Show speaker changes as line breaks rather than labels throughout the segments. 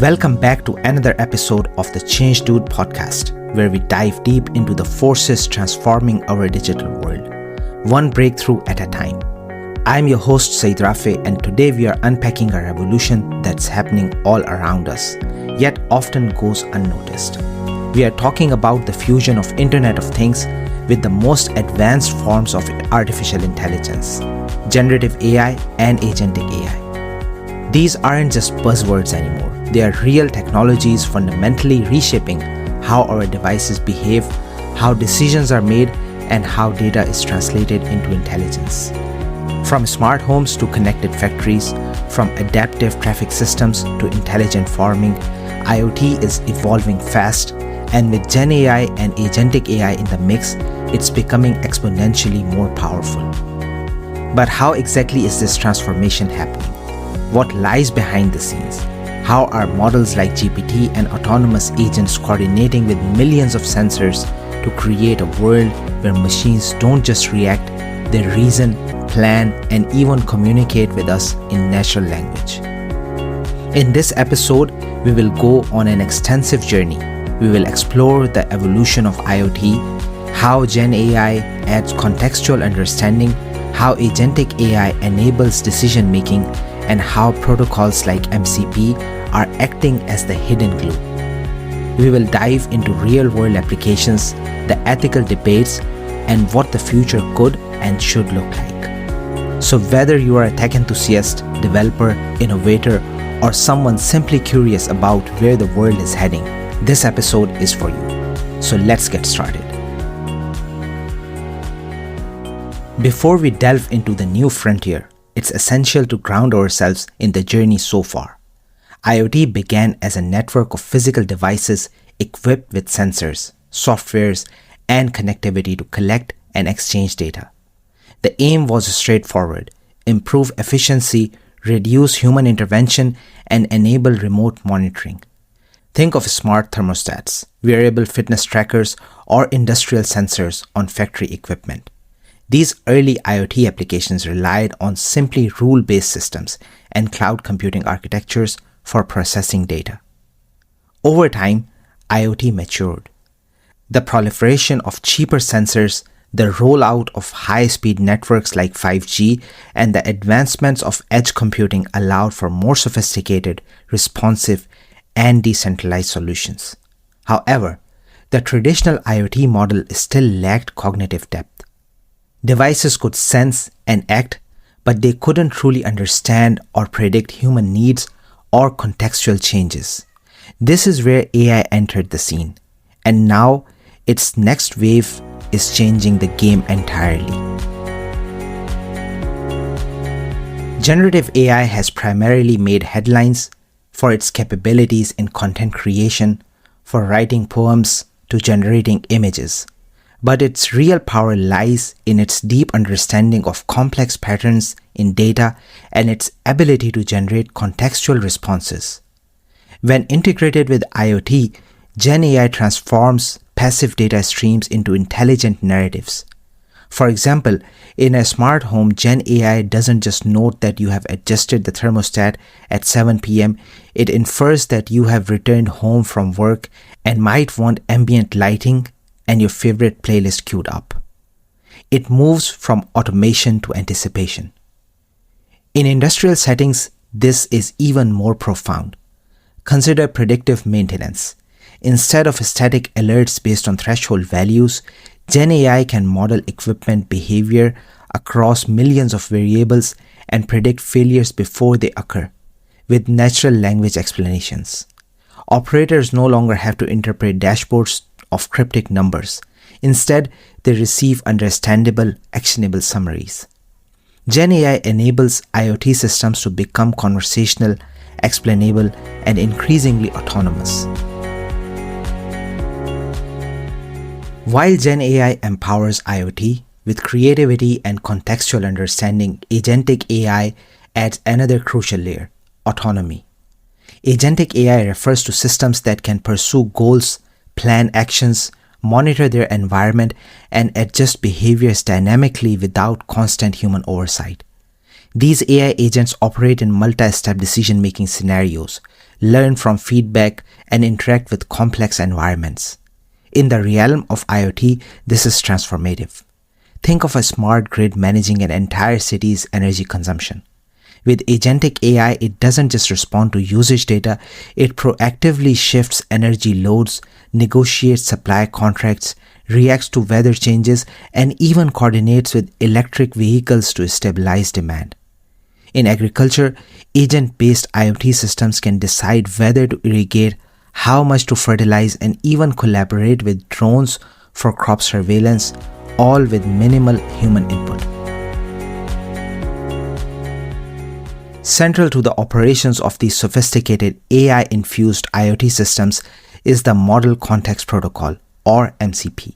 Welcome back to another episode of the Change Dude podcast, where we dive deep into the forces transforming our digital world, one breakthrough at a time. I'm your host Saeed Rafay, and today we are unpacking a revolution that's happening all around us, yet often goes unnoticed. We are talking about the fusion of Internet of Things with the most advanced forms of artificial intelligence, generative AI and agentic AI. These aren't just buzzwords anymore. They are real technologies fundamentally reshaping how our devices behave, how decisions are made, and how data is translated into intelligence. From smart homes to connected factories, from adaptive traffic systems to intelligent farming, IoT is evolving fast, and with GenAI and Agentic AI in the mix, it's becoming exponentially more powerful. But how exactly is this transformation happening? What lies behind the scenes? How are models like GPT and autonomous agents coordinating with millions of sensors to create a world where machines don't just react, they reason, plan, and even communicate with us in natural language? In this episode, we will go on an extensive journey. We will explore the evolution of IoT, how GenAI adds contextual understanding, how agentic AI enables decision-making, and how protocols like MCP are acting as the hidden glue. We will dive into real-world applications, the ethical debates, and what the future could and should look like. So whether you are a tech enthusiast, developer, innovator, or someone simply curious about where the world is heading, this episode is for you. So let's get started. Before we delve into the new frontier, it's essential to ground ourselves in the journey so far. IoT began as a network of physical devices equipped with sensors, softwares, and connectivity to collect and exchange data. The aim was straightforward: improve efficiency, reduce human intervention, and enable remote monitoring. Think of smart thermostats, wearable fitness trackers, or industrial sensors on factory equipment. These early IoT applications relied on simply rule-based systems and cloud computing architectures for processing data. Over time, IoT matured. The proliferation of cheaper sensors, the rollout of high-speed networks like 5G, and the advancements of edge computing allowed for more sophisticated, responsive, and decentralized solutions. However, the traditional IoT model still lacked cognitive depth. Devices could sense and act, but they couldn't truly understand or predict human needs or contextual changes. This is where AI entered the scene, and now its next wave is changing the game entirely. Generative AI has primarily made headlines for its capabilities in content creation, for writing poems to generating images. But its real power lies in its deep understanding of complex patterns in data and its ability to generate contextual responses. When integrated with IoT, GenAI transforms passive data streams into intelligent narratives. For example, in a smart home, GenAI doesn't just note that you have adjusted the thermostat at 7 p.m., it infers that you have returned home from work and might want ambient lighting and your favorite playlist queued up. It moves from automation to anticipation. In industrial settings, this is even more profound. Consider predictive maintenance. Instead of static alerts based on threshold values, GenAI can model equipment behavior across millions of variables and predict failures before they occur, with natural language explanations. Operators no longer have to interpret dashboards of cryptic numbers. Instead, they receive understandable, actionable summaries. GenAI enables IoT systems to become conversational, explainable, and increasingly autonomous. While GenAI empowers IoT with creativity and contextual understanding, agentic AI adds another crucial layer: autonomy. Agentic AI refers to systems that can pursue goals, plan actions, monitor their environment, and adjust behaviors dynamically without constant human oversight. These AI agents operate in multi-step decision-making scenarios, learn from feedback, and interact with complex environments. In the realm of IoT, this is transformative. Think of a smart grid managing an entire city's energy consumption. With Agentic AI, it doesn't just respond to usage data, it proactively shifts energy loads, negotiates supply contracts, reacts to weather changes, and even coordinates with electric vehicles to stabilize demand. In agriculture, agent-based IoT systems can decide whether to irrigate, how much to fertilize, and even collaborate with drones for crop surveillance, all with minimal human input. Central to the operations of these sophisticated AI-infused IoT systems is the Model Context Protocol, or MCP.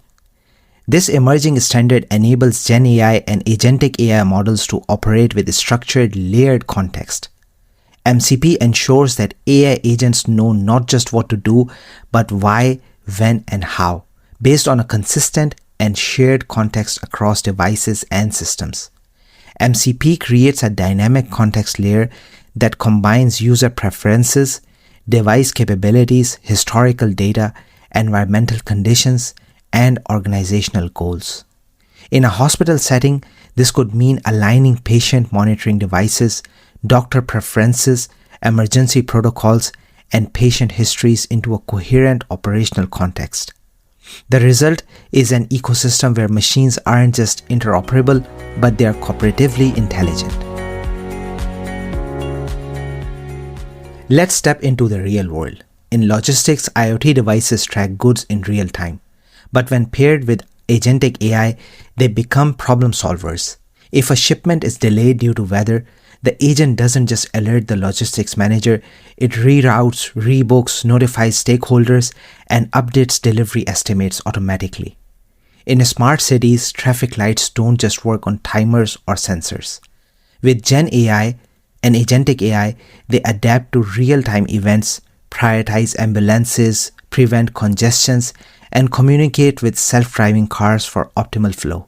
This emerging standard enables GenAI and Agentic AI models to operate with structured, layered context. MCP ensures that AI agents know not just what to do, but why, when, and how, based on a consistent and shared context across devices and systems. MCP creates a dynamic context layer that combines user preferences, device capabilities, historical data, environmental conditions, and organizational goals. In a hospital setting, this could mean aligning patient monitoring devices, doctor preferences, emergency protocols, and patient histories into a coherent operational context. The result is an ecosystem where machines aren't just interoperable, but they are cooperatively intelligent. Let's step into the real world. In logistics, IoT devices track goods in real time. But when paired with Agentic AI, they become problem solvers. If a shipment is delayed due to weather, the agent doesn't just alert the logistics manager, it reroutes, rebooks, notifies stakeholders, and updates delivery estimates automatically. In smart cities, traffic lights don't just work on timers or sensors. With GenAI and Agentic AI, they adapt to real-time events, prioritize ambulances, prevent congestions, and communicate with self-driving cars for optimal flow.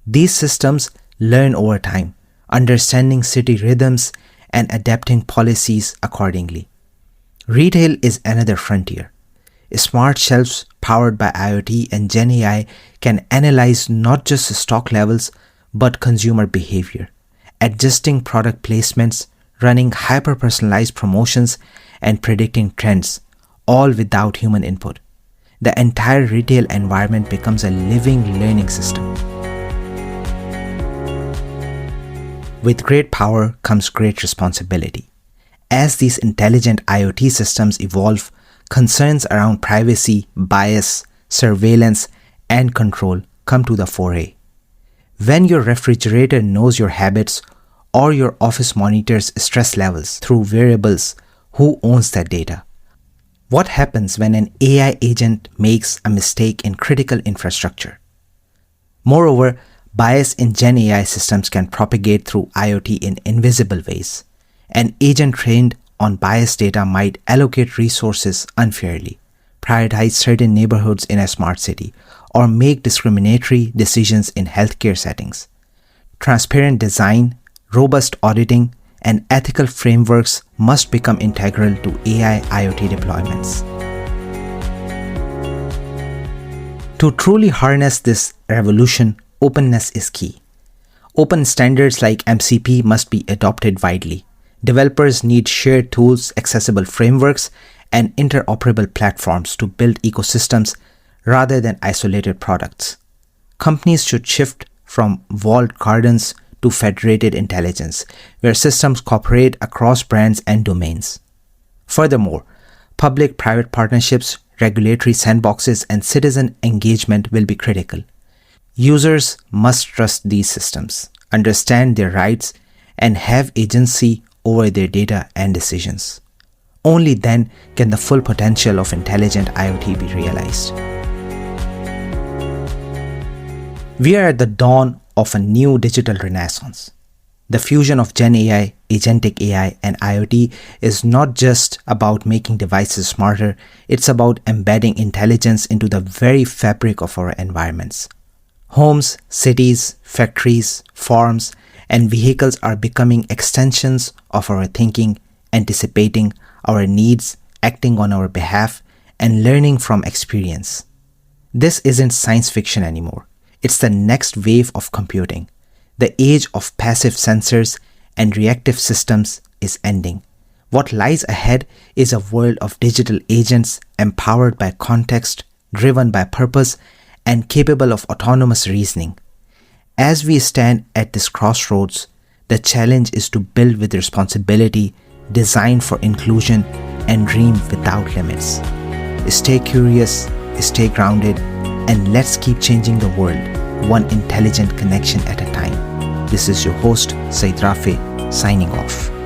These systems learn over time, understanding city rhythms and adapting policies accordingly. Retail is another frontier. Smart shelves powered by IoT and GenAI can analyze not just stock levels but consumer behavior, adjusting product placements, running hyper-personalized promotions, and predicting trends, all without human input. The entire retail environment becomes a living learning system. With great power comes great responsibility. As these intelligent IoT systems evolve, concerns around privacy, bias, surveillance, and control come to the fore. When your refrigerator knows your habits or your office monitors stress levels through variables, who owns that data? What happens when an AI agent makes a mistake in critical infrastructure? Moreover, bias in GenAI systems can propagate through IoT in invisible ways. An agent trained on biased data might allocate resources unfairly, prioritize certain neighborhoods in a smart city, or make discriminatory decisions in healthcare settings. Transparent design, robust auditing, and ethical frameworks must become integral to AI IoT deployments. To truly harness this revolution, openness is key. Open standards like MCP must be adopted widely. Developers need shared tools, accessible frameworks, and interoperable platforms to build ecosystems rather than isolated products. Companies should shift from walled gardens to federated intelligence, where systems cooperate across brands and domains. Furthermore, public-private partnerships, regulatory sandboxes, and citizen engagement will be critical. Users must trust these systems, understand their rights, and have agency over their data and decisions. Only then can the full potential of intelligent IoT be realized. We are at the dawn of a new digital renaissance. The fusion of GenAI, Agentic AI, and IoT is not just about making devices smarter, it's about embedding intelligence into the very fabric of our environments. Homes, cities, factories, farms, and vehicles are becoming extensions of our thinking, anticipating our needs, acting on our behalf, and learning from experience. This isn't science fiction anymore. It's the next wave of computing. The age of passive sensors and reactive systems is ending. What lies ahead is a world of digital agents empowered by context, driven by purpose, and capable of autonomous reasoning. As we stand at this crossroads, the challenge is to build with responsibility, design for inclusion, and dream without limits. Stay curious, stay grounded, and let's keep changing the world, one intelligent connection at a time. This is your host, Saeed Rafay, signing off.